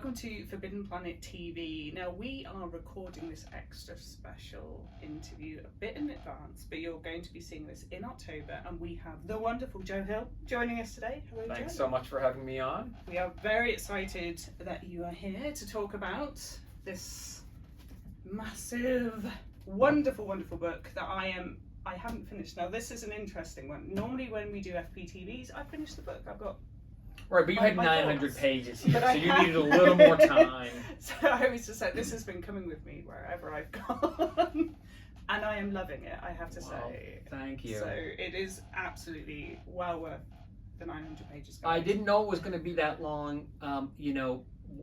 welcome to Forbidden Planet TV. Now, we are recording this extra special interview a bit in advance, but you're going to be seeing this in October, and we have the wonderful Joe Hill joining us today. Hello, Thanks Joe. so much for having me on. We are very excited that you are here to talk about this massive, wonderful, wonderful book that I haven't finished. Now, this is an interesting one. Normally, when we do FPTVs, I finish the book. I've got Right, but you had 900 thoughts. pages here, But so you needed a little more time. So I was just like, this has been coming with me wherever I've gone. And I am loving it, I have to say. Thank you. So it is absolutely well worth the 900 pages. I didn't know it was going to be that long.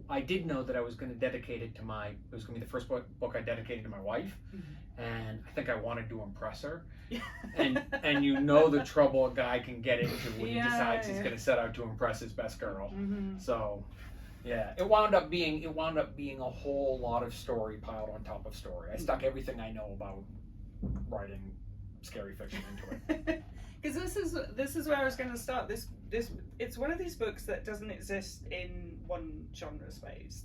I did know that I was going to dedicate it to it was going to be the first book I dedicated to my wife. Mm-hmm. And I think I wanted to impress her. and you know the trouble a guy can get into when he decides he's going to set out to impress his best girl. Mm-hmm. So, yeah, it wound up being a whole lot of story piled on top of story. I stuck everything I know about writing scary fiction into it. Because this is where I was going to start. This it's one of these books that doesn't exist in one genre space.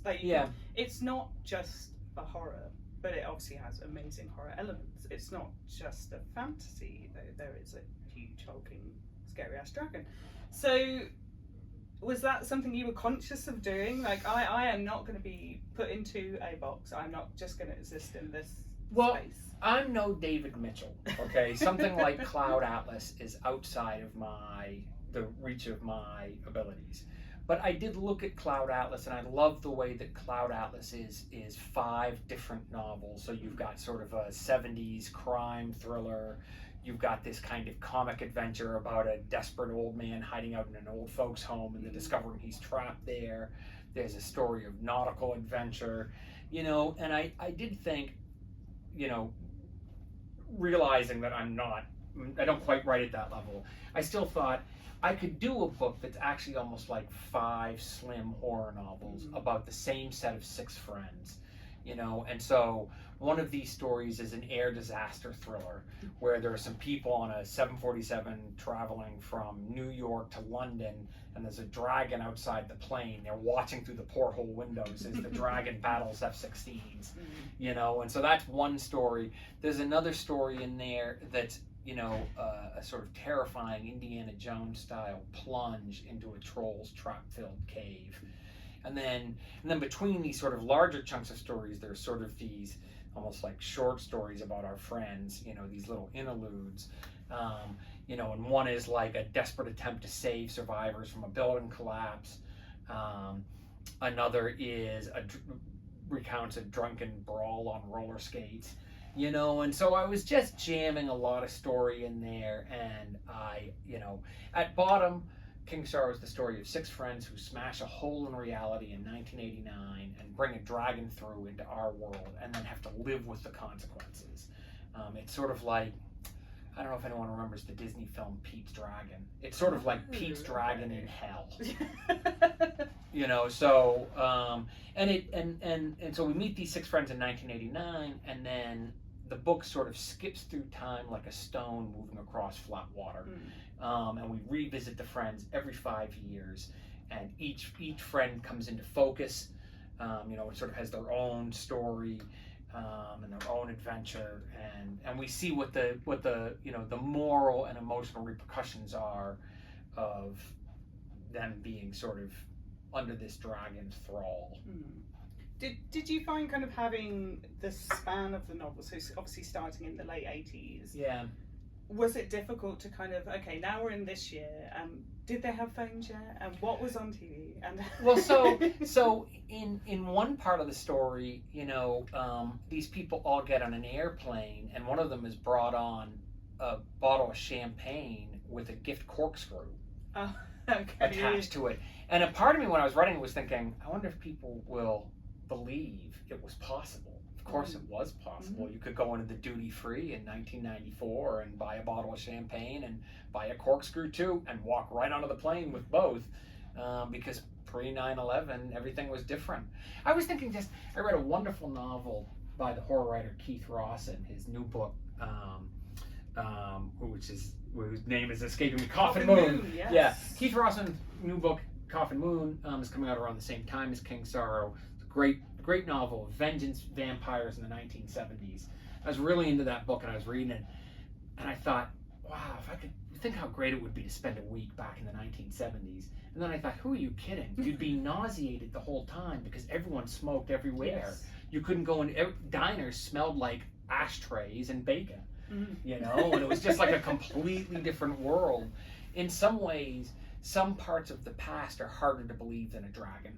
It's not just a horror, but it obviously has amazing horror elements. It's not just a fantasy, though. There is a huge hulking, scary ass dragon. So, was that something you were conscious of doing? Like, I am not going to be put into a box. I'm not just going to exist in this space. I'm no David Mitchell, okay? Something like Cloud Atlas is outside of the reach of my abilities. But I did look at Cloud Atlas, and I love the way that Cloud Atlas is 5 different novels. So you've got sort of a 70s crime thriller. You've got this kind of comic adventure about a desperate old man hiding out in an old folks' home and then discovering he's trapped there. There's a story of nautical adventure, and I did think, realizing that I don't quite write at that level, I still thought I could do a book that's actually almost like 5 slim horror novels about the same set of 6 friends, and so one of these stories is an air disaster thriller where there are some people on a 747 traveling from New York to London, and there's a dragon outside the plane. They're watching through the porthole windows as the dragon battles F-16s, and so that's one story. There's another story in there that's a sort of terrifying Indiana Jones style plunge into a troll's trap-filled cave. And then between these sort of larger chunks of stories, there's sort of these almost like short stories about our friends, these little interludes. And one is like a desperate attempt to save survivors from a building collapse. Another is recounts a drunken brawl on roller skates. And so I was just jamming a lot of story in there, and at bottom, King Star is the story of 6 friends who smash a hole in reality in 1989 and bring a dragon through into our world and then have to live with the consequences. It's sort of like, I don't know if anyone remembers the Disney film Pete's Dragon. It's sort of like Pete's Dragon in hell. So and so we meet these 6 friends in 1989, and then the book sort of skips through time like a stone moving across flat water. And we revisit the friends every 5 years, and each friend comes into focus. It sort of has their own story and their own adventure, and we see what the moral and emotional repercussions are of them being sort of under this dragon's thrall. Did you find kind of having the span of the novel, so obviously starting in the late 80s, was it difficult to kind of, okay, now we're in this year, did they have phones yet, and what was on TV? And well, so in one part of the story, these people all get on an airplane, and one of them is brought on a bottle of champagne with a gift corkscrew attached to it. And a part of me when I was writing it was thinking, I wonder if people will believe it was possible. Of course it was possible. You could go into the duty free in 1994 and buy a bottle of champagne and buy a corkscrew too and walk right onto the plane with both, because pre 9/11 everything was different. I was thinking, I read a wonderful novel by the horror writer Keith Rawson, his new book, whose name is escaping me, Coffin Moon. Yes. Yeah, Keith Rawson's new book Coffin Moon is coming out around the same time as King Sorrow. It's a great novel, Vengeance Vampires in the 1970s. I was really into that book, and I was reading it, and I thought, wow, if I could think how great it would be to spend a week back in the 1970s. And then I thought, who are you kidding? You'd be nauseated the whole time because everyone smoked everywhere. Yes. You couldn't go in, diners smelled like ashtrays and bacon, you know, and it was just like a completely different world. In some ways, some parts of the past are harder to believe than a dragon.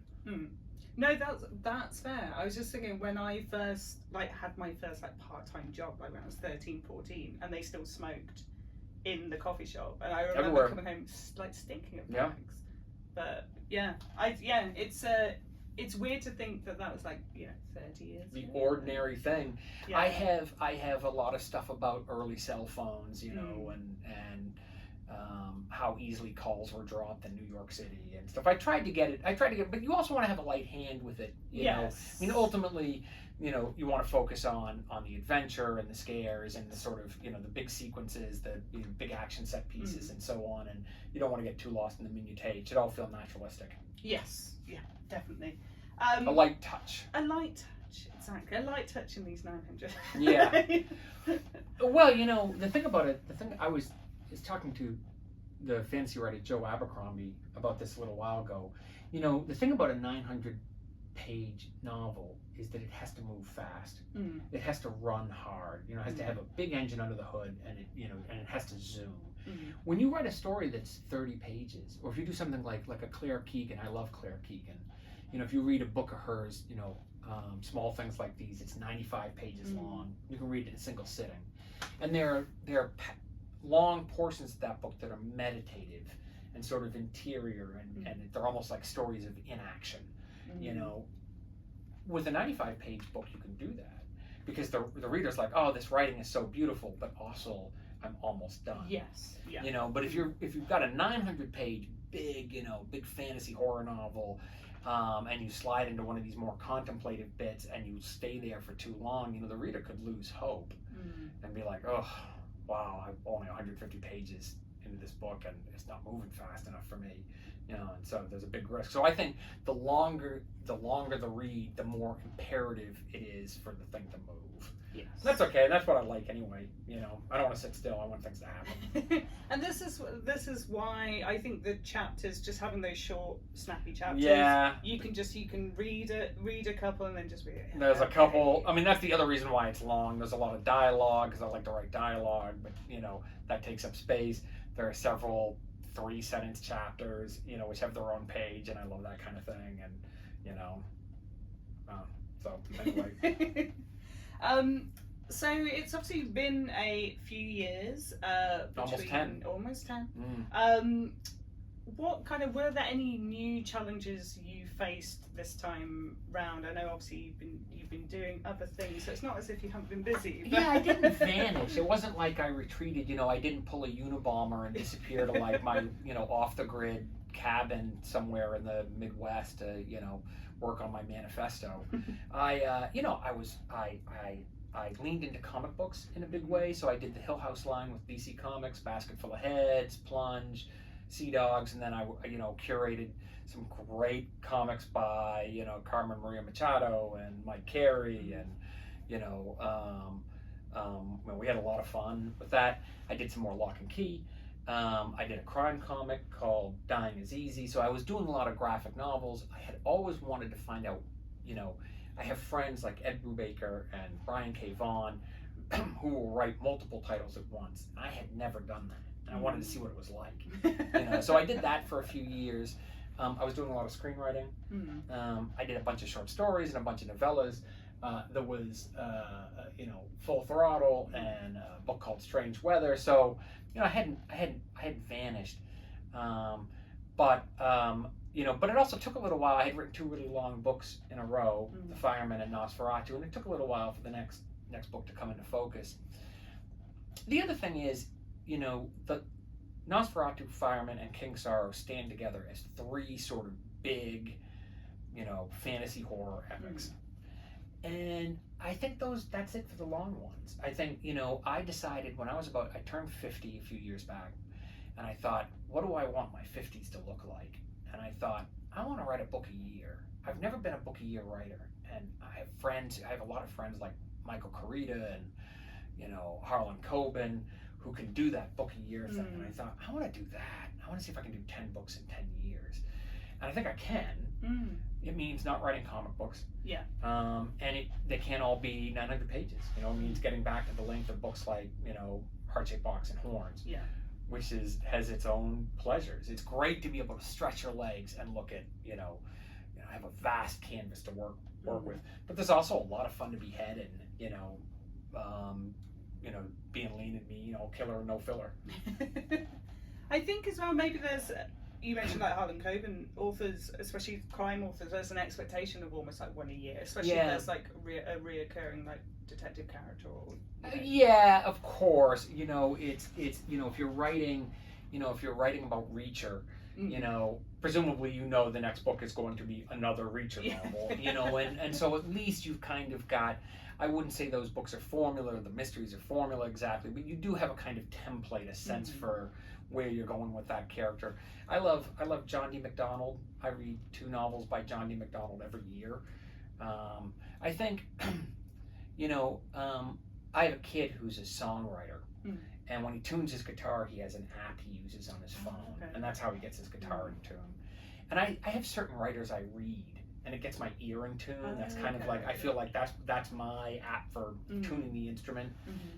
No, that's fair. I was just thinking, when I first had my first part-time job, when I was 13, 14, and they still smoked in the coffee shop, and I remember coming home stinking of bags. But it's weird to think that was 30 years The ago. ordinary thing. Yeah. I have a lot of stuff about early cell phones, you know, and how easily calls were dropped in New York City and stuff. I tried to get it, but you also want to have a light hand with it, you know. I mean, ultimately, you know, you want to focus on the adventure and the scares and the sort of, you know, the big sequences, the big action set pieces and so on, and you don't want to get too lost in the minutiae. It should all feel naturalistic. Yes, yeah, definitely. A light touch. A light touch, exactly. A light touch in these 900. Yeah. Well, you know, the thing about it, I was talking to the fantasy writer Joe Abercrombie about this a little while ago. You know, the thing about a 900-page novel is that it has to move fast. It has to run hard. You know, it has to have a big engine under the hood, and it has to zoom. When you write a story that's 30 pages, or if you do something like a Claire Keegan, I love Claire Keegan. You know, if you read a book of hers, you know, Small Things Like These, it's 95 pages long. You can read it in a single sitting, and there are long portions of that book that are meditative and sort of interior, and they're almost like stories of inaction. You know, with a 95-page book, you can do that because the reader's like, oh, this writing is so beautiful, but also I'm almost done. Yes. Yeah. You know, but if you've got a 900-page big fantasy horror novel, and you slide into one of these more contemplative bits and you stay there for too long, you know, the reader could lose hope and be like, oh, wow, I'm only 150 pages into this book and it's not moving fast enough for me, you know, and so there's a big risk. So I think the longer the read, the more imperative it is for the thing to move. Yes. That's okay. That's what I like anyway. You know, I don't want to sit still. I want things to happen. And this is why I think the chapters, just having those short, snappy chapters. Yeah. You can read a couple and then just read it. There's a couple. I mean, that's the other reason why it's long. There's a lot of dialogue because I like to write dialogue, but you know that takes up space. There are several 3-sentence chapters, you know, which have their own page, and I love that kind of thing. And you know, so anyway. So it's obviously been a few years. Almost 10. Almost 10. Were there any new challenges you faced this time round? I know obviously you've been doing other things, so it's not as if you haven't been busy. But... Yeah, I didn't vanish. It wasn't like I retreated. You know, I didn't pull a Unabomber and disappear to like my off the grid cabin somewhere in the Midwest to work on my manifesto. I leaned into comic books in a big way, so I did the Hill House line with BC Comics, Basket Full of Heads, Plunge, Sea Dogs, and then I curated some great comics by Carmen Maria Machado and Mike Carey, and we had a lot of fun with that. I did some more Lock and Key. I did a crime comic called Dying is Easy. So I was doing a lot of graphic novels. I had always wanted to find out, I have friends like Ed Brubaker and Brian K. Vaughan who will write multiple titles at once. I had never done that. And I wanted to see what it was like. So I did that for a few years. I was doing a lot of screenwriting. I did a bunch of short stories and a bunch of novellas. There was, Full Throttle and a book called Strange Weather. So, I hadn't vanished. But it also took a little while. I had written 2 really long books in a row, The Fireman and Nosferatu, and it took a little while for the next book to come into focus. The other thing is, the Nosferatu, Fireman, and King Sorrow stand together as 3 sort of big, fantasy horror epics. And I think that's it for the long ones. I think, I decided when I turned 50 a few years back, and I thought, what do I want my 50s to look like? and I thought, I want to write a book a year. I've never been a book a year writer, and I have a lot of friends like Michael Carita and, you know, Harlan Coben, who can do that book a year thing. And I thought, I want to do that. I want to see if I can do 10 books in 10 years. And I think I can. It means not writing comic books. Yeah. And they can't all be 900 pages. You know, it means getting back to the length of books like, you know, Heart-Shaped Box and Horns. Yeah. Which has its own pleasures. It's great to be able to stretch your legs and look at, you know, have a vast canvas to work with. But there's also a lot of fun to be had in, you know, being lean and mean, all killer and no filler. I think as well, maybe there's, you mentioned like Harlan Coben authors, especially crime authors, there's an expectation of almost like one a year, especially if there's like a reoccurring like detective character or, you know. Yeah, of course. You know, it's you know, if you're writing about Reacher, you know, presumably you know the next book is going to be another Reacher novel, you know, and so at least you've kind of got, I wouldn't say those books are formula, or the mysteries are formula exactly, but you do have a kind of template, a sense for where you're going with that character. I love John D. MacDonald. I read 2 novels by John D. MacDonald every year. I think, you know, I have a kid who's a songwriter. And when he tunes his guitar, he has an app he uses on his phone, and that's how he gets his guitar in tune. And I have certain writers I read, and it gets my ear in tune. That's kind of like, I feel like that's my app for tuning the instrument.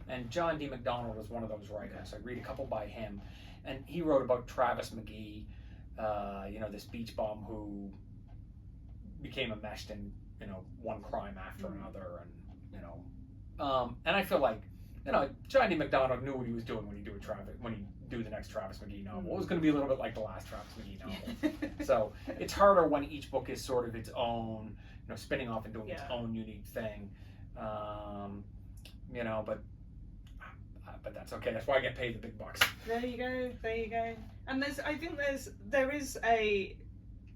And John D. MacDonald is one of those writers. I read a couple by him, and he wrote about Travis McGee, you know, this beach bum who became enmeshed in, you know, one crime after another, and you know, and I feel like, you know, John D. MacDonald knew what he was doing when he do the next Travis McGee novel. It was going to be a little bit like the last Travis McGee novel. So it's harder when each book is sort of its own, you know, spinning off and doing its own unique thing. You know, but that's okay. That's why I get paid the big bucks. There you go. And there is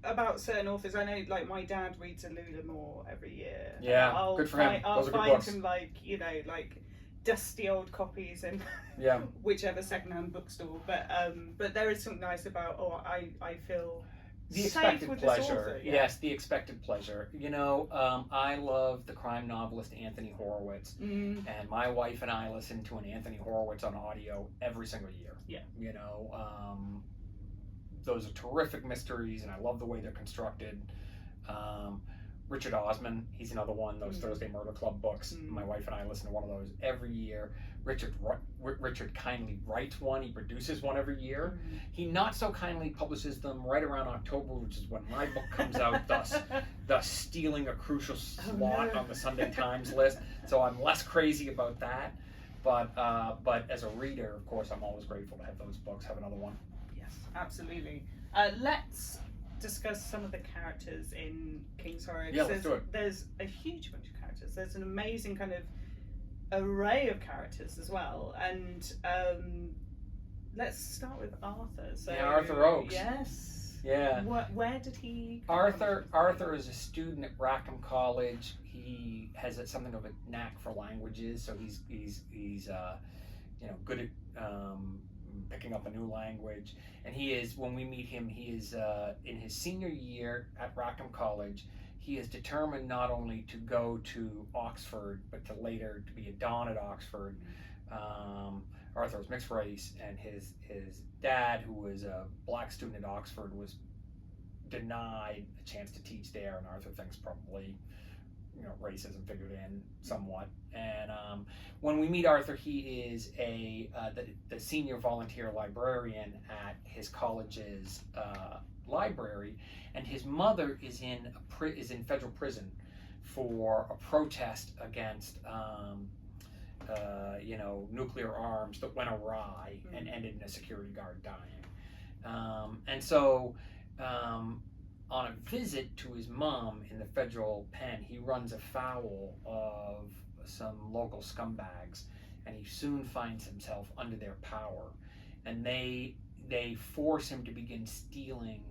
about certain authors. I know, like my dad reads a Lula Moore every year. Yeah, good for him. I'll Those are good find books. him like, you know, like dusty old copies in whichever secondhand bookstore. But there is something nice about, I feel the safe expected with pleasure. this author. Yes, the expected pleasure. You know, I love the crime novelist Anthony Horowitz, and my wife and I listen to an Anthony Horowitz on audio every single year. Yeah. You know, those are terrific mysteries, and I love the way they're constructed. Richard Osman, he's another one, those Thursday Murder Club books. My wife and I listen to one of those every year. Richard kindly writes one, he produces one every year. He not so kindly publishes them right around October, which is when my book comes out, thus stealing a crucial slot on the Sunday Times list. So I'm less crazy about that. But as a reader, of course, I'm always grateful to have those books, have another one. Yes, absolutely. Let's discuss some of the characters in King's Horror. Yeah, let's do it. There's a huge bunch of characters. There's an amazing kind of array of characters as well. And let's start with Arthur. So, Arthur Oakes. Yes. Yeah. Where did he come Arthur is a student at Rackham College. He has something of a knack for languages, so he's you know, good at picking up a new language. And he is, when we meet him, he is in his senior year at Rackham College. He is determined not only to go to Oxford, but to later to be a Don at Oxford. Arthur was mixed race, and his dad, who was a black student at Oxford, was denied a chance to teach there, and Arthur thinks probably, you know, racism figured in somewhat. And when we meet Arthur, he is the senior volunteer librarian at his college's library, and his mother is in federal prison for a protest against you know, nuclear arms that went awry and ended in a security guard dying. And so on a visit to his mom in the federal pen, he runs afoul of some local scumbags, and he soon finds himself under their power, and they force him to begin stealing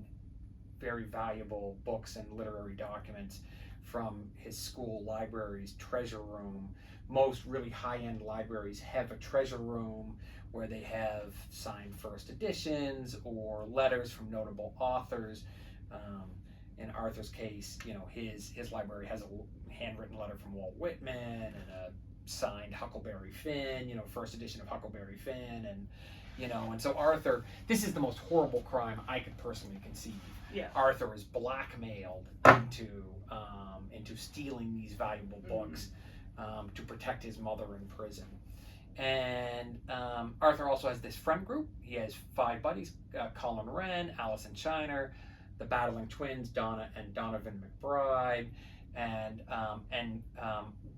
very valuable books and literary documents from his school library's treasure room. Most really high-end libraries have a treasure room where they have signed first editions or letters from notable authors. In Arthur's case, you know, his library has a handwritten letter from Walt Whitman and a signed Huckleberry Finn, you know, first edition of Huckleberry Finn, and you know, and so Arthur, this is the most horrible crime I could personally conceive. Yeah. Arthur is blackmailed into stealing these valuable books to protect his mother in prison. And Arthur also has this friend group. He has 5 buddies: Colin Wren, Alison Shiner, the battling twins Donna and Donovan McBride, and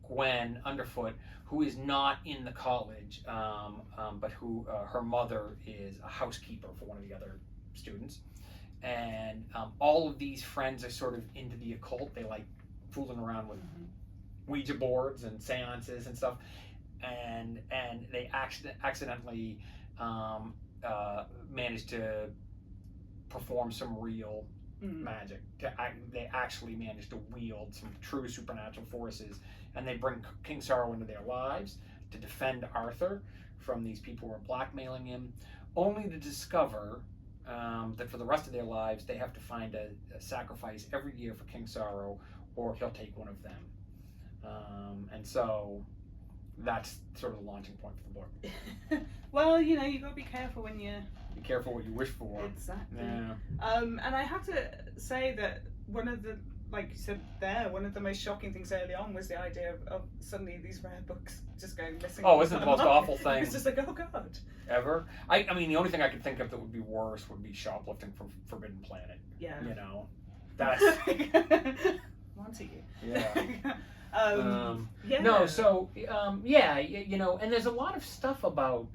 Gwen Underfoot, who is not in the college, but who her mother is a housekeeper for one of the other students. And all of these friends are sort of into the occult. They like fooling around with Ouija boards and seances and stuff. And they accidentally managed to perform some real magic. They actually managed to wield some true supernatural forces, and they bring King Sorrow into their lives to defend Arthur from these people who are blackmailing him, only to discover that for the rest of their lives they have to find a sacrifice every year for King Sorrow, or he'll take one of them. And so that's sort of the launching point for the book. Well, you know, you've got to be careful when you... Be careful what you wish for. Exactly. Yeah. And I have to say that one of the, like you said there, one of the most shocking things early on was the idea of suddenly these rare books just going missing. Oh, isn't it the most awful thing It's just like, oh God. ever? I mean, the only thing I could think of that would be worse would be shoplifting from Forbidden Planet. Yeah. You know, that's... Montague. Yeah. Yeah. No, so, yeah, you know, and there's a lot of stuff about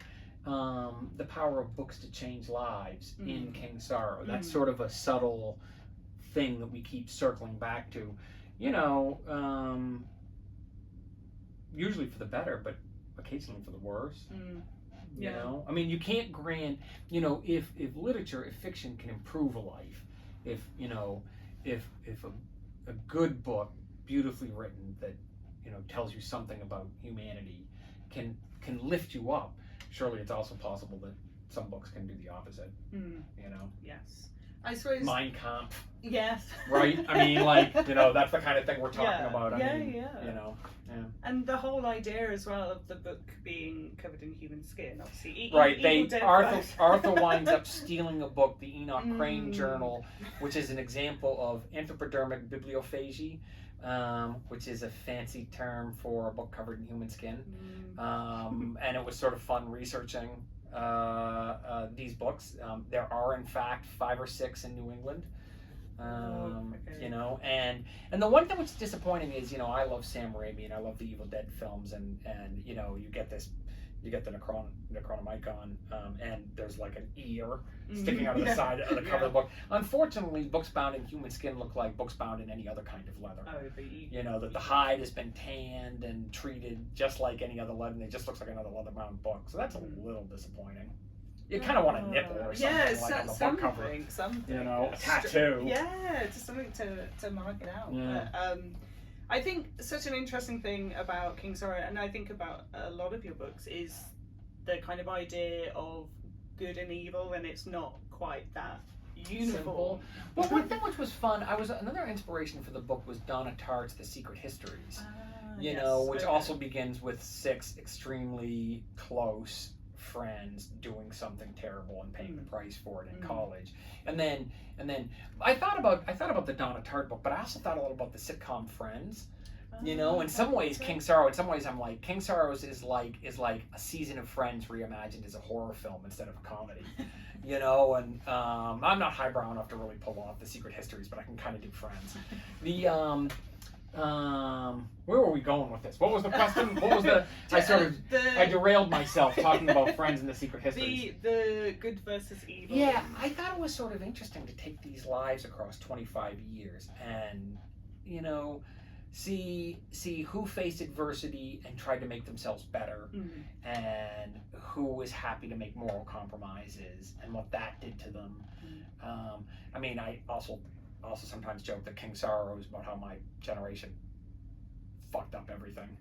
the power of books to change lives in King Sorrow. That's sort of a subtle thing that we keep circling back to, you know, usually for the better, but occasionally for the worse. You know, I mean, you can't grant, you know, if literature, if fiction can improve a life, if, you know, if a good book, beautifully written, that, you know, tells you something about humanity, can lift you up, surely it's also possible that some books can do the opposite. You know? Yes. I suppose... Mein Kampf. Yes. Right? I mean, like, you know, that's the kind of thing we're talking about. I mean, yeah. You know, yeah. And the whole idea as well of the book being covered in human skin, obviously. Right. Arthur winds up stealing a book, the Enoch Crane Journal, which is an example of anthropodermic bibliophagy, which is a fancy term for a book covered in human skin. And it was sort of fun researching these books. There are, in fact, 5 or 6 in New England. You know, and the one thing which is disappointing is, you know, I love Sam Raimi and I love the Evil Dead films, and you know, you get the Necronomicon, and there's like an ear sticking out of the side of the cover of the book. Unfortunately, books bound in human skin look like books bound in any other kind of leather. You know, that the hide has been tanned and treated just like any other leather, and it just looks like another leather bound book. So that's a little disappointing. You kind of want a nipple or something like on the book cover. Something. You know, a tattoo. Yeah, just something to mark it out. Yeah. But, I think such an interesting thing about King Sorrow, and I think about a lot of your books, is the kind of idea of good and evil, and it's not quite that uniform. Well, one thing which was fun, another inspiration for the book was Donna Tartt's The Secret Histories. You know, which also begins with 6 extremely close friends doing something terrible and paying the price for it in college. And then I thought about the Donna Tartt book, but I also thought a little about the sitcom Friends. You know, in some ways, King Sorrow. In some ways, I'm like, King Sorrows is like a season of Friends reimagined as a horror film instead of a comedy. You know, and I'm not highbrow enough to really pull off The Secret Histories, but I can kind of do Friends. Where were we going with this? What was the question? What was the? I derailed myself talking about Friends and The Secret Histories. The good versus evil. Yeah, I thought it was sort of interesting to take these lives across 25 years and, you know, see who faced adversity and tried to make themselves better, and who was happy to make moral compromises and what that did to them. I mean, I also sometimes joke that King Sorrow is about how my generation fucked up everything,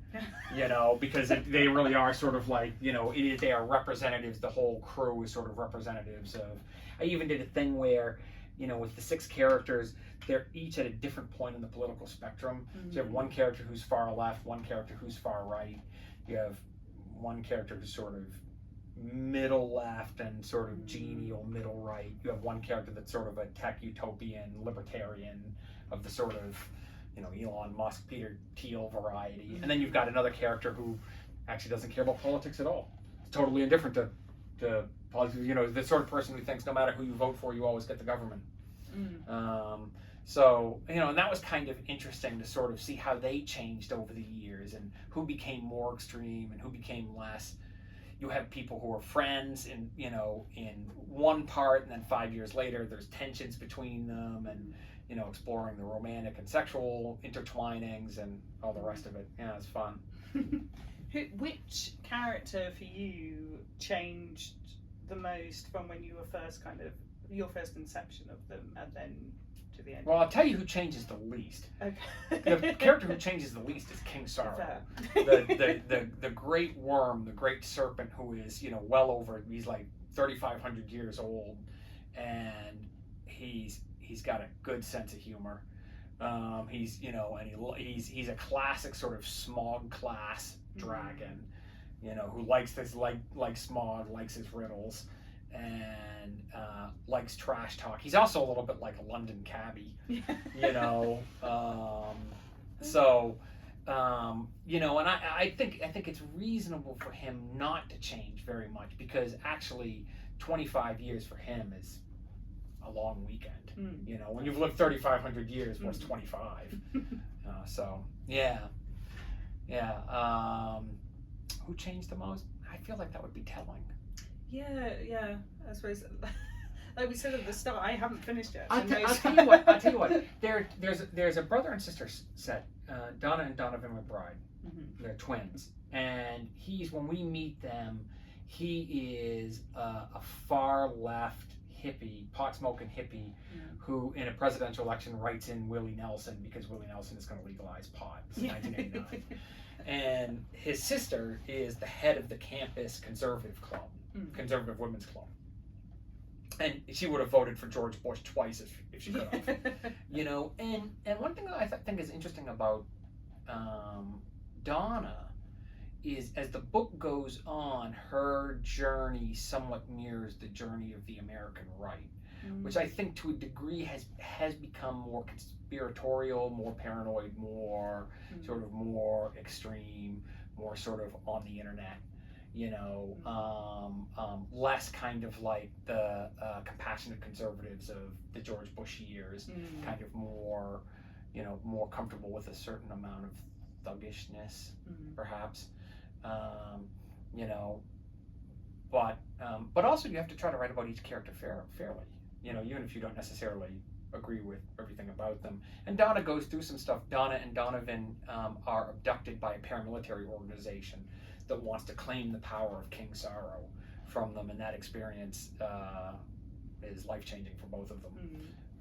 you know, because they really are sort of like, you know, they are representatives. The whole crew is sort of representatives of. I even did a thing where with the 6 characters, they're each at a different point in the political spectrum. So you have one character who's far left, one character who's far right. You have one character who's sort of middle left and sort of genial middle right. You have one character that's sort of a tech utopian libertarian of the sort of Elon Musk, Peter Thiel variety. And then you've got another character who actually doesn't care about politics at all. It's totally indifferent to politics. The sort of person who thinks no matter who you vote for, you always get the government. So, and that was kind of interesting to sort of see how they changed over the years and who became more extreme and who became less. You have people who are friends in one part, and then 5 years later there's tensions between them, and exploring the romantic and sexual intertwinings and all the rest of it. Yeah, it's fun. Which character for you changed the most from when you were first your first inception of them and then to the end? Well, I'll tell you who changes the least. Okay. The character who changes the least is King Sorrow. the great worm, the great serpent who is, well over, he's like 3,500 years old, and he's got a good sense of humor. He's he's a classic sort of smog class dragon, who likes this like Smog, likes his riddles, and likes trash talk. He's also a little bit like a London cabbie, and I think it's reasonable for him not to change very much, because actually 25 years for him is a long weekend. When you've lived 3,500 years, what's 25? So yeah. Who changed the most? I feel like that would be telling. Yeah. I suppose, like we said at the start, I haven't finished yet. I'll tell you what. There's a brother and sister set, Donna and Donovan McBride. They're twins, and when we meet them, he is a far left hippie, pot smoking hippie, who in a presidential election writes in Willie Nelson because Willie Nelson is going to legalize pot. It's 1989. And his sister is the head of the campus conservative club, conservative women's club. And she would have voted for George Bush twice if she could have. And one thing that I think is interesting about Donna is, as the book goes on, her journey somewhat mirrors the journey of the American right, which I think to a degree has become more conspiratorial, more paranoid, more sort of more extreme, more sort of on the internet, less kind of like the compassionate conservatives of the George Bush years, kind of more, more comfortable with a certain amount of thuggishness, perhaps. But also you have to try to write about each character fairly, even if you don't necessarily agree with everything about them. And Donna goes through some stuff. Donna and Donovan are abducted by a paramilitary organization that wants to claim the power of King Sorrow from them, and that experience is life-changing for both of them,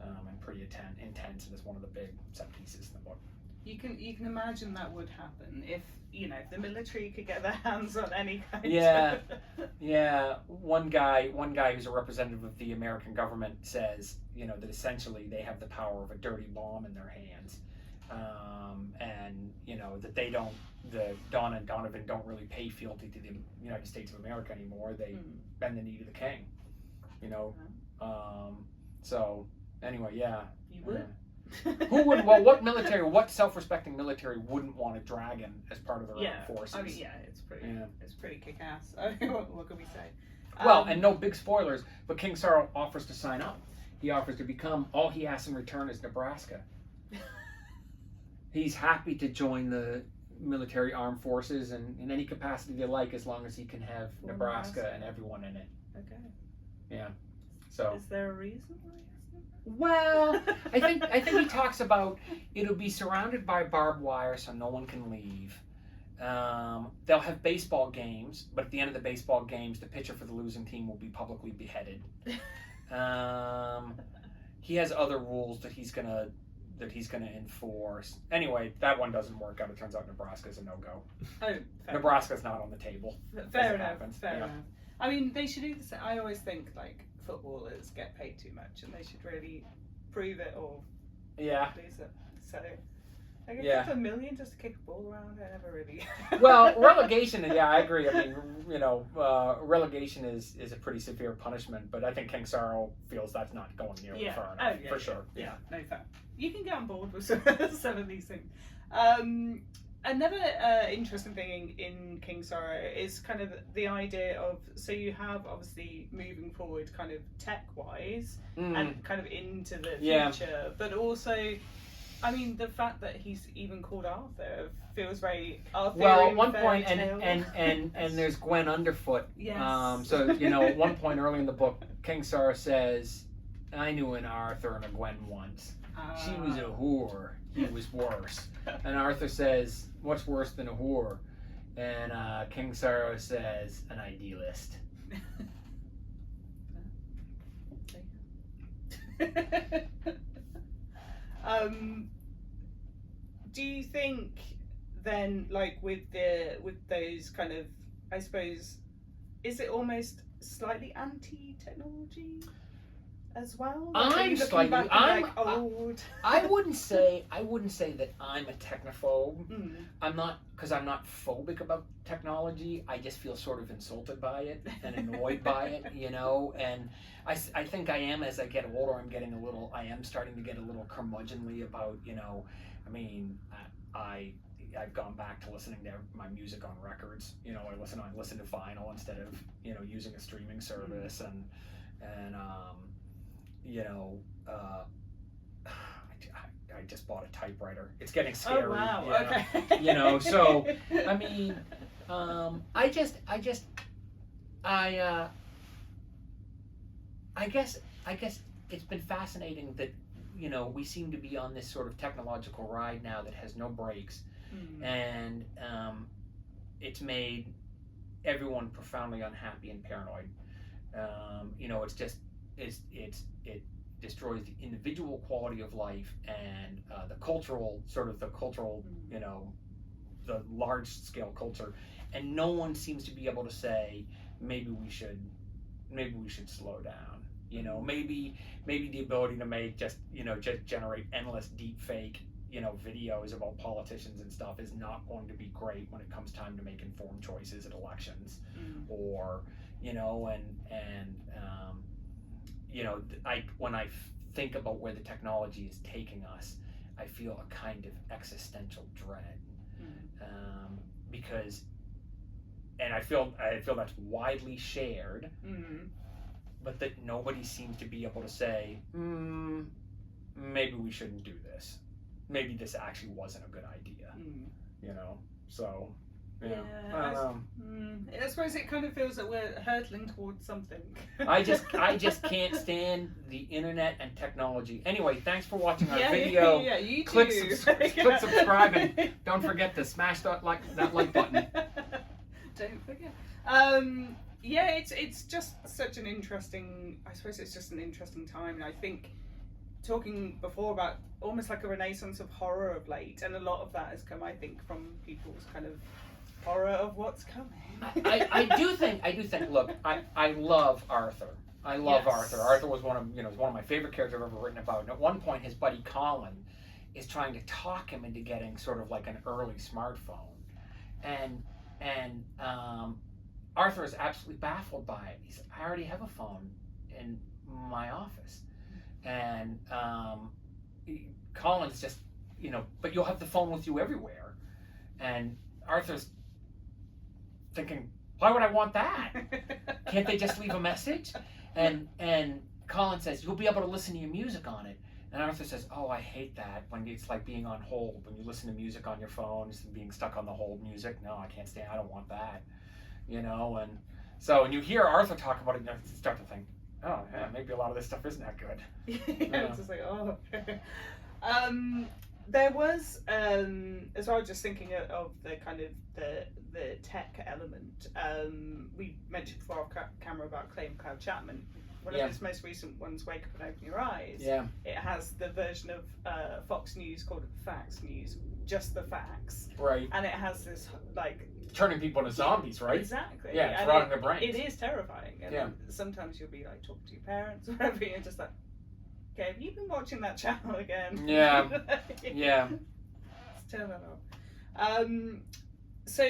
and pretty intense, and is one of the big set pieces in the book. You can imagine that would happen if the military could get their hands on any kind of... One guy who's a representative of the American government says, that essentially they have the power of a dirty bomb in their hands, and that Donna and Donovan don't really pay fealty to the United States of America anymore. They bend the knee to the king, So anyway, yeah. You would. Who would? Well, what self-respecting military wouldn't want a dragon as part of their armed forces? I mean, it's pretty kick-ass. What can we say? Well, and no big spoilers, but King Sorrow offers to sign up. He offers to become. All he asks in return is Nebraska. He's happy to join the military armed forces in any capacity they like, as long as he can have Nebraska and everyone in it. Okay. Yeah. So. Is there a reason why? Well, I think he talks about it'll be surrounded by barbed wire so no one can leave. They'll have baseball games, but at the end of the baseball games, the pitcher for the losing team will be publicly beheaded. He has other rules that he's gonna enforce. Anyway, that one doesn't work out. It turns out Nebraska's a no-go. Oh, Nebraska's not on the table. Fair enough. I mean, they should do the same. I always think like footballers get paid too much, and they should really prove it or lose it. So. Like, $2 million just to kick a ball around, I never really. Well, relegation, I agree. I mean, relegation is a pretty severe punishment, but I think King Sorrow feels that's not going nearly far enough, for sure. Yeah, no fair. You can get on board with some of these things. Another interesting thing in King Sorrow is kind of the idea of, so you have obviously moving forward kind of tech-wise and kind of into the future, but also, I mean, the fact that he's even called Arthur feels very Arthurian. Well, at one point, and there's Gwen Underfoot. Yes. So, at one point early in the book, King Sorrow says, I knew an Arthur and a Gwen once. She was a whore. He was worse. And Arthur says, what's worse than a whore? And King Sorrow says, an idealist. Do you think then, like with those kind of, I suppose, is it almost slightly anti-technology as well? I'm slightly. Old. I wouldn't say that I'm a technophobe. I'm not, because I'm not phobic about technology. I just feel sort of insulted by it and annoyed by it, And I think I am, as I get older, I am starting to get a little curmudgeonly about, I mean, I've gone back to listening to my music on records. I listen to vinyl instead of, using a streaming service, and I just bought a typewriter. It's getting scary. Oh wow! Okay. So I mean, I guess it's been fascinating that we seem to be on this sort of technological ride now that has no brakes, and it's made everyone profoundly unhappy and paranoid. It destroys the individual quality of life and the cultural, the large scale culture, and no one seems to be able to say maybe we should slow down. Maybe the ability to make just generate endless deep fake videos about politicians and stuff is not going to be great when it comes time to make informed choices at elections, or when I think about where the technology is taking us, I feel a kind of existential dread, because, and I feel that's widely shared, but that nobody seems to be able to say, maybe we shouldn't do this. Maybe this actually wasn't a good idea, So. Yeah. I suppose it kind of feels that we're hurtling towards something. I just can't stand the internet and technology. Anyway, thanks for watching our video. Yeah, you too. Click subscribe, and don't forget to smash that like button. Don't forget. It's just such an interesting. I suppose it's just an interesting time, and I think talking before about almost like a renaissance of horror of late, and a lot of that has come, I think, from people's kind of horror of what's coming. I do think. Look, I love Arthur. I love Arthur. Arthur was one of my favorite characters I've ever written about. And at one point, his buddy Colin is trying to talk him into getting sort of like an early smartphone, and Arthur is absolutely baffled by it. He said, "I already have a phone in my office," and Colin's just, but you'll have the phone with you everywhere, and Arthur's thinking, why would I want that? Can't they just leave a message? And Colin says, you'll be able to listen to your music on it. And Arthur says, oh, I hate that. When it's like being on hold, when you listen to music on your phone, it's being stuck on the hold music. No, I can't stand, I don't want that. And so when you hear Arthur talk about it, you start to think, oh, yeah, maybe a lot of this stuff isn't that good. It's just like, oh. There was, as well, just thinking of the kind of the tech element. We mentioned before off camera about Clay McLeod Chapman. One of his most recent ones, Wake Up and Open Your Eyes. Yeah. It has the version of Fox News called Fax News, just the facts. Right. And it has this, like... turning people into zombies, right? Exactly. Yeah, it's rotting their brains. It is terrifying. And sometimes you'll be, like, talking to your parents or whatever, and you're just like, okay, have you been watching that channel again? Yeah. Yeah. Let's turn that off. So,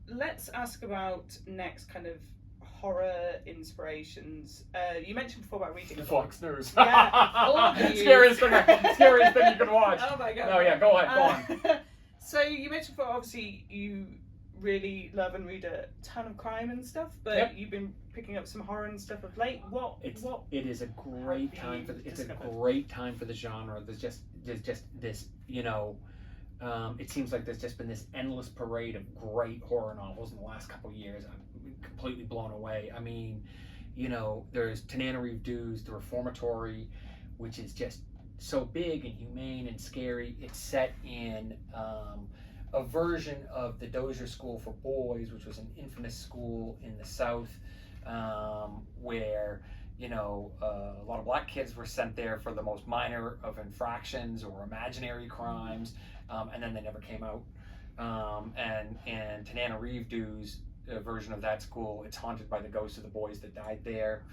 let's ask about next kind of horror inspirations. You mentioned before about reading Fox News. Yeah. Scariest thing you can watch. Oh my god. Oh yeah, go ahead, go on. So you mentioned before, obviously you really love and read a ton of crime and stuff, but you've been picking up some horror and stuff of late. It is a great time for the genre. There's just this, you know, it seems like there's just been this endless parade of great horror novels in the last couple of years. I'm completely blown away. I mean, you know, there's Tananarive Dew's The Reformatory, which is just so big and humane and scary. It's set in a version of the Dozier School for Boys, which was an infamous school in the South, where, you know, a lot of black kids were sent there for the most minor of infractions or imaginary crimes, and then they never came out. And Tananarive Dew's version of that school, it's haunted by the ghosts of the boys that died there.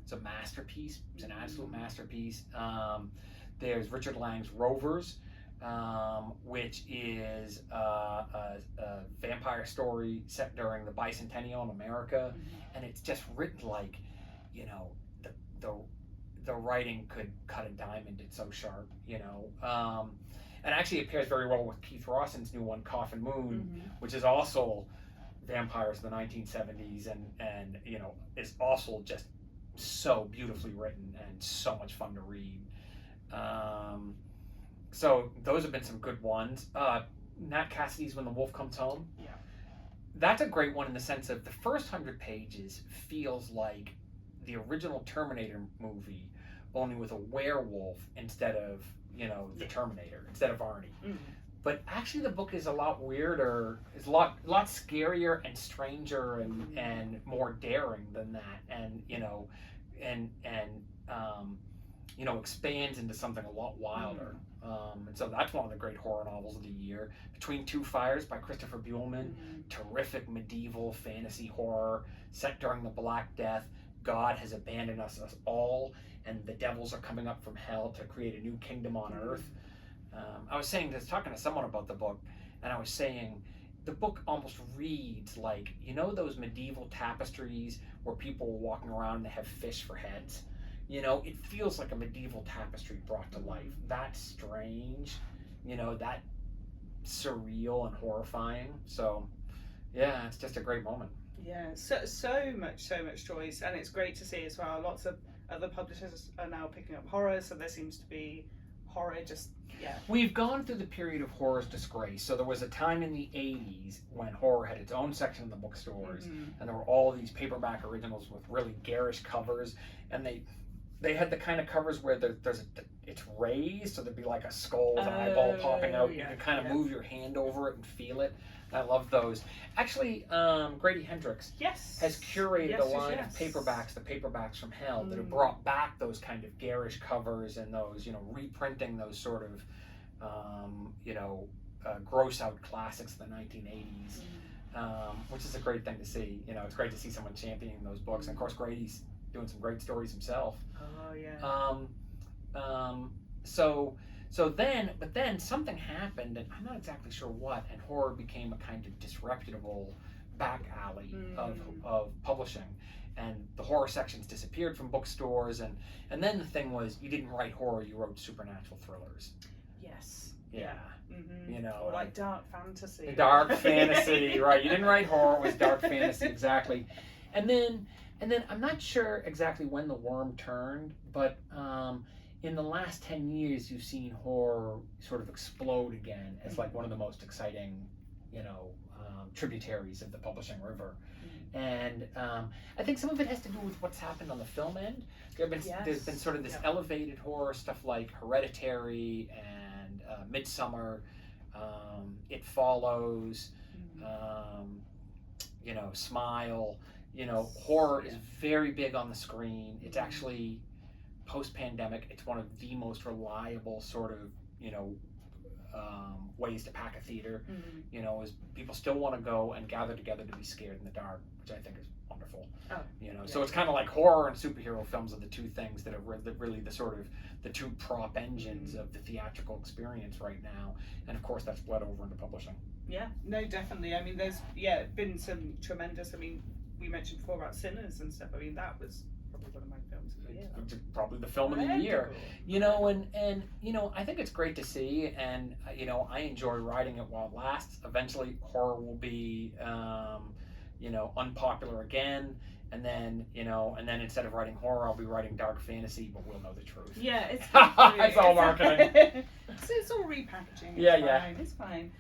It's a masterpiece. It's an absolute masterpiece. There's Richard Lang's Rovers, which is a vampire story set during the bicentennial in America, and it's just written like, you know, the writing could cut a diamond. It's so sharp, you know. And actually it pairs very well with Keith Rawson's new one, Coffin Moon, which is also vampires of the 1970s, and you know, is also just so beautifully written and so much fun to read. So those have been some good ones. Nat Cassidy's When the Wolf Comes Home. Yeah. That's a great one in the sense of the first 100 pages feels like the original Terminator movie, only with a werewolf instead of, you know, the Terminator, instead of Arnie. But actually the book is a lot weirder, it's a lot scarier and stranger and more daring than that, and you know, and you know, expands into something a lot wilder. And so that's one of the great horror novels of the year. Between Two Fires by Christopher Buehlman, terrific medieval fantasy horror set during the Black Death. God has abandoned us all, and the devils are coming up from hell to create a new kingdom on earth. I was talking to someone about the book, and I was saying the book almost reads like, you know, those medieval tapestries where people were walking around and they have fish for heads? You know, it feels like a medieval tapestry brought to life. That's strange, you know, that surreal and horrifying. So, yeah, it's just a great moment. Yeah, so much choice, and it's great to see as well. Lots of other publishers are now picking up horror, so there seems to be horror just, We've gone through the period of horror's disgrace. So there was a time in the 80s when horror had its own section in the bookstores, and there were all these paperback originals with really garish covers, and they had the kind of covers where it's raised, so there'd be like a skull with an eyeball popping out. You can kind of move your hand over it and feel it. I love those. Actually, Grady Hendrix has curated a line of paperbacks, the Paperbacks from Hell, that have brought back those kind of garish covers and those, you know, reprinting those sort of, you know, gross out classics of the 1980s, which is a great thing to see. You know, it's great to see someone championing those books. And of course, Grady's doing some great stories himself. Oh yeah. But then something happened, and I'm not exactly sure what, and horror became a kind of disreputable back alley of publishing, and the horror sections disappeared from bookstores, and then the thing was, you didn't write horror, you wrote supernatural thrillers. Yes. Yeah. You know, or like dark fantasy. Dark fantasy, right? You didn't write horror; it was dark fantasy, exactly. And then I'm not sure exactly when the worm turned, but in the last 10 years, you've seen horror sort of explode again as like one of the most exciting, you know, tributaries of the publishing river. And I think some of it has to do with what's happened on the film end. There's been sort of this elevated horror stuff like Hereditary and Midsommar, It Follows, you know, Smile. You know, horror is very big on the screen. It's actually, post-pandemic, it's one of the most reliable sort of, you know, ways to pack a theater. You know, is people still want to go and gather together to be scared in the dark, which I think is wonderful. You know, so it's kind of like horror and superhero films are the two things that are really the sort of the two prop engines of the theatrical experience right now, and of course that's bled over into publishing. Yeah, no, definitely. I mean, there's been some tremendous. I mean, we mentioned before about Sinners and stuff. I mean, that was probably one of my films of the year. Probably the film of the year. You know, and you know, I think it's great to see, and you know, I enjoy writing it while it lasts. Eventually, horror will be, you know, unpopular again. And then, you know, instead of writing horror, I'll be writing dark fantasy, but we'll know the truth. Yeah, it's it's all marketing. It's all repackaging. It's fine.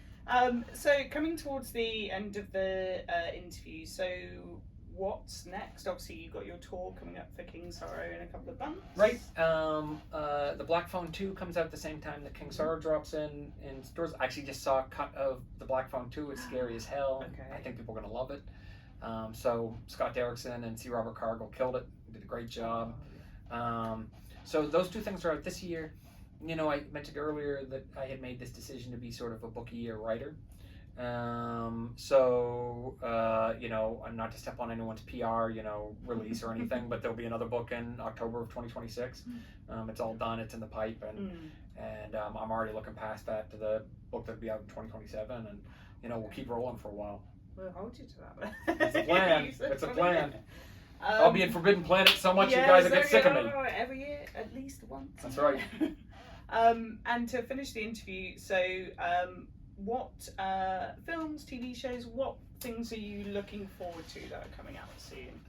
So coming towards the end of the interview, so what's next? Obviously, you've got your tour coming up for King Sorrow in a couple of months. Right. The Black Phone 2 comes out at the same time that King Sorrow drops in stores. I actually just saw a cut of the Black Phone 2. It's scary as hell. Okay. I think people are going to love it. So Scott Derrickson and C. Robert Cargill killed it. Did a great job. So those two things are out this year. You know, I mentioned earlier that I had made this decision to be sort of a book a year writer. You know, not to step on anyone's PR, you know, release or anything, but there'll be another book in October of 2026. It's all done. It's in the pipe, and I'm already looking past that to the book that'll be out in 2027, and you know, we'll keep rolling for a while. We'll hold you to that. It's a plan. It's a plan. I'll be in Forbidden Planet so much you guys will get sick of me. Every year, at least once. That's right. And to finish the interview, so what films, TV shows, what things are you looking forward to that are coming out soon?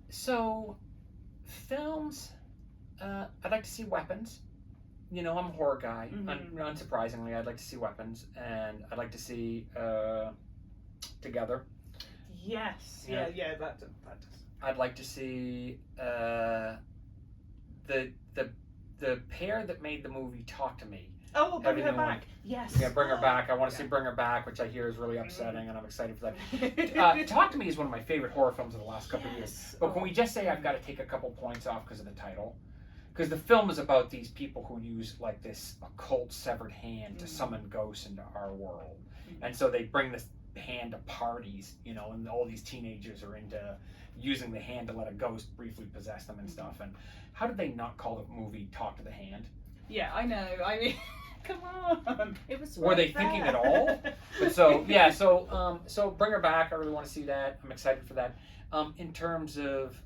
So films, I'd like to see Weapons. You know, I'm a horror guy. Unsurprisingly, I'd like to see Weapons, and I'd like to see Together. Yes. Yeah. That does. I'd like to see the pair that made the movie Talk to Me. Oh, bring her back. Yes. Yeah, bring her back. I want to see Bring Her Back, which I hear is really upsetting, and I'm excited for that. Talk to Me is one of my favorite horror films of the last couple of years. But can we just say I've got to take a couple points off because of the title? Because the film is about these people who use like this occult severed hand to summon ghosts into our world. And so they bring this hand to parties, you know, and all these teenagers are into using the hand to let a ghost briefly possess them and stuff. And how did they not call the movie Talk to the Hand? Yeah, I know. I mean, come on. It was. Were they thinking at all? But so yeah, so Bring Her Back. I really want to see that. I'm excited for that. In terms of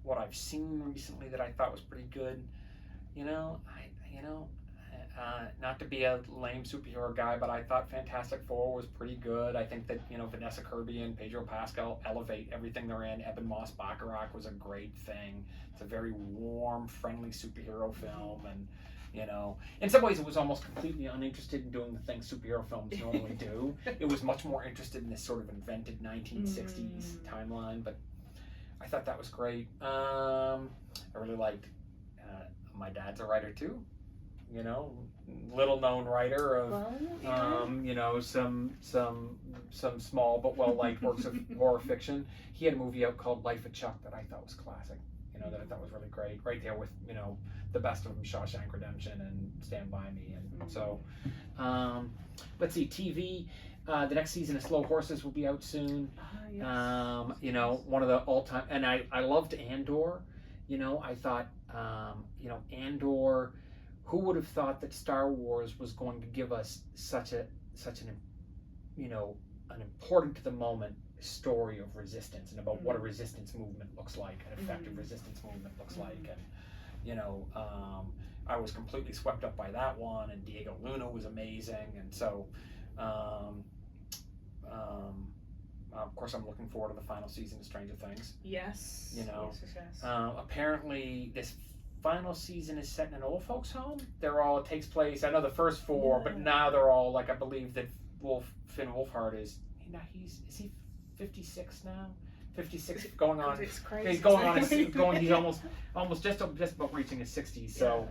what I've seen recently that I thought was pretty good, not to be a lame superhero guy, but I thought Fantastic Four was pretty good. I think that, Vanessa Kirby and Pedro Pascal elevate everything they're in. Eben Moss Bacharach was a great thing. It's a very warm, friendly superhero film, and in some ways it was almost completely uninterested in doing the things superhero films normally do. It was much more interested in this sort of invented 1960s timeline, but I thought that was great. I really liked, my dad's a writer too, little known writer of, some small but well-liked works of horror fiction. He had a movie out called Life of Chuck that I thought was classic, that I thought was really great. Right there with, the best of them, Shawshank Redemption and Stand By Me. And so, let's see, TV. The next season of Slow Horses will be out soon. Yes. One of the all-time, and I loved Andor. I thought, Andor, who would have thought that Star Wars was going to give us such an important to the moment story of resistance and about what a resistance movement looks like, an effective resistance movement looks like, and I was completely swept up by that one, and Diego Luna was amazing, and so of course I'm looking forward to the final season of Stranger Things. Yes. Yes. Apparently this final season is set in an old folks home. It takes place, I know the first four, but now they're all like, I believe that Finn Wolfhard is he 56 now? 56 going on. It's crazy. He's going on. He's almost just about reaching his 60s. So,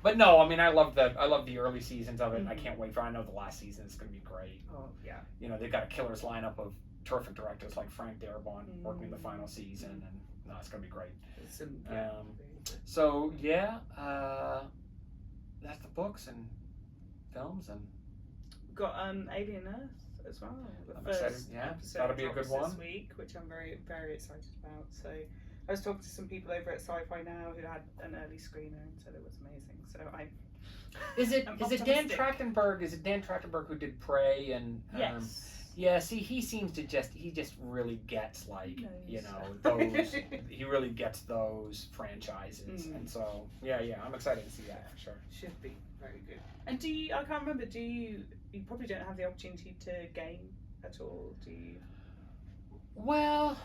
But no, I mean, I love the early seasons of it. And I can't wait for. I know the last season is going to be great. Oh yeah. They've got a killer's lineup of terrific directors like Frank Darabont working the final season, and no, it's going to be great. So yeah, that's the books and films and got Alien Earth as well. I'm excited. Yeah, that'll be a good one this week, which I'm very, very excited about. So I was talking to some people over at Sci-Fi Now who had an early screener and said it was amazing. So Is it Dan Trachtenberg? Is it Dan Trachtenberg who did Prey and yes. Yeah, see, he just really gets those. He really gets those franchises, and so yeah, I'm excited to see that for sure. Should be very good. And I can't remember. You probably don't have the opportunity to game at all, do you? Well,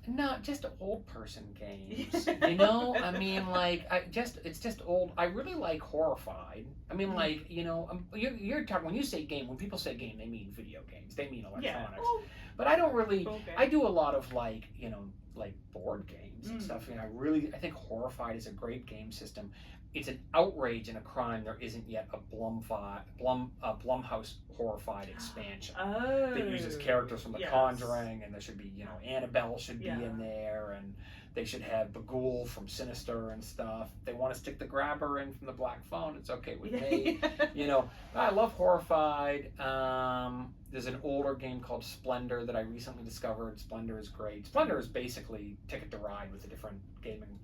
no, just old person games. You know, I mean, like it's just old. I really like Horrified. I mean, like you're talking when you say game. When people say game, they mean video games. They mean electronics. Yeah. Oh. But I don't really. Okay. I do a lot of like board games and stuff. I think Horrified is a great game system. It's an outrage and a crime there isn't yet a Blumhouse Horrified expansion that uses characters from The Conjuring, and there should be, Annabelle should be in there, and they should have Bagul from Sinister and stuff. They want to stick the Grabber in from The Black Phone, it's okay with me. I love Horrified. There's an older game called Splendor that I recently discovered. Splendor is great. Splendor is basically Ticket to Ride with a different gaming,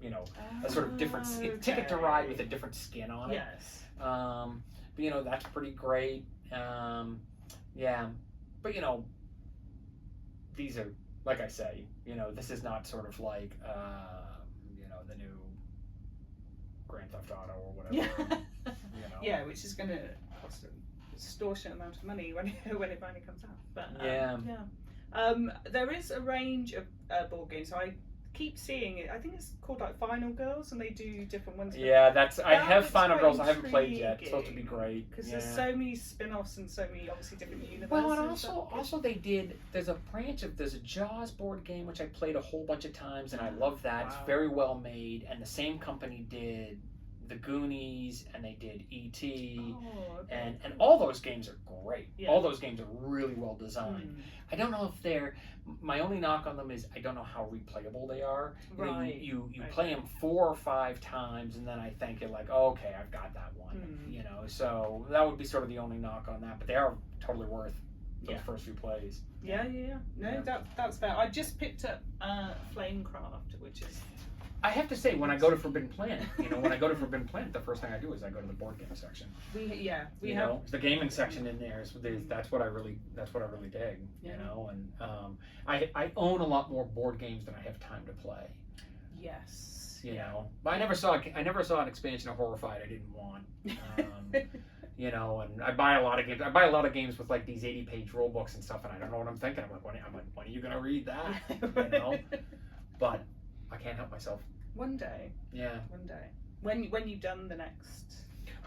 a sort of different Ticket to Ride with a different skin on it. Yes. But that's pretty great. Yeah. But these are, like I say, this is not sort of like the new Grand Theft Auto or whatever. Yeah, which is gonna cost an extortionate amount of money when it finally comes out. But there is a range of board games. So I keep seeing it. I think it's called like Final Girls, and they do different ones. Yeah, I have Final Girls. I haven't played yet. It's supposed to be great because there's so many spin-offs and so many obviously different universes. Well, and also they did. There's a Jaws board game which I played a whole bunch of times, and I love that. Wow. It's very well made, and the same company did The Goonies, and they did E.T. And all those games are great. Yeah. All those games are really well designed. I don't know if my only knock on them is I don't know how replayable they are. Right. You play them 4 or 5 times, and then I think you're like, oh, okay, I've got that one. So that would be sort of the only knock on that. But they are totally worth those first few plays. Yeah. No, that's fair. I just picked up Flamecraft, which is. I have to say, when I go to Forbidden Planet, the first thing I do is I go to the board game section. We have the gaming section in there. That's what I really dig. And I own a lot more board games than I have time to play. Yes. But I never saw an expansion of Horrified I didn't want. And I buy a lot of games. I buy a lot of games with like these 80-page rule books and stuff, and I don't know what I'm thinking. I'm like, when are you gonna read that? But I can't help myself. One day. Yeah. One day. When you've done the next.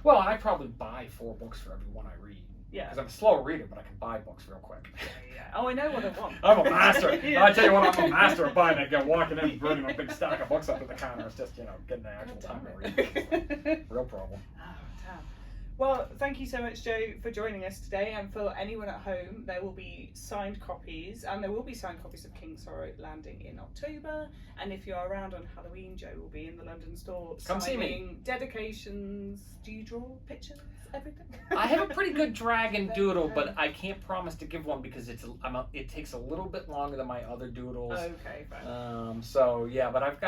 Well, I probably buy 4 books for every one I read. Yeah. Because I'm a slow reader, but I can buy books real quick. Yeah. Oh, I know what I want. I'm a master. I tell you what, I'm a master of buying. I go walking in, bringing a big stack of books up to the counter. It's just getting the actual time to read. Real problem. Well, thank you so much, Joe, for joining us today. And for anyone at home, there will be signed copies, and there will be signed copies of King Sorrow landing in October. And if you're around on Halloween, Joe will be in the London store Come see me. Dedications. Do you draw pictures? Everything? I have a pretty good dragon doodle, but I can't promise to give one because it takes a little bit longer than my other doodles. Okay, fine. So yeah, but I've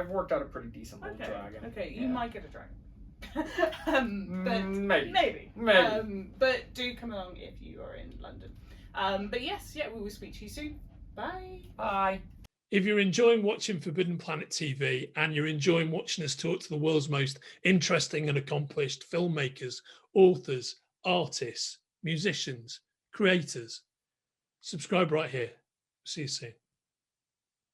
worked out a pretty decent little dragon. Okay, you might get a dragon. Maybe. But do come along if you are in London. But yes, we will speak to you soon. Bye. Bye. If you're enjoying watching Forbidden Planet TV and you're enjoying watching us talk to the world's most interesting and accomplished filmmakers, authors, artists, musicians, creators, subscribe right here. See you soon.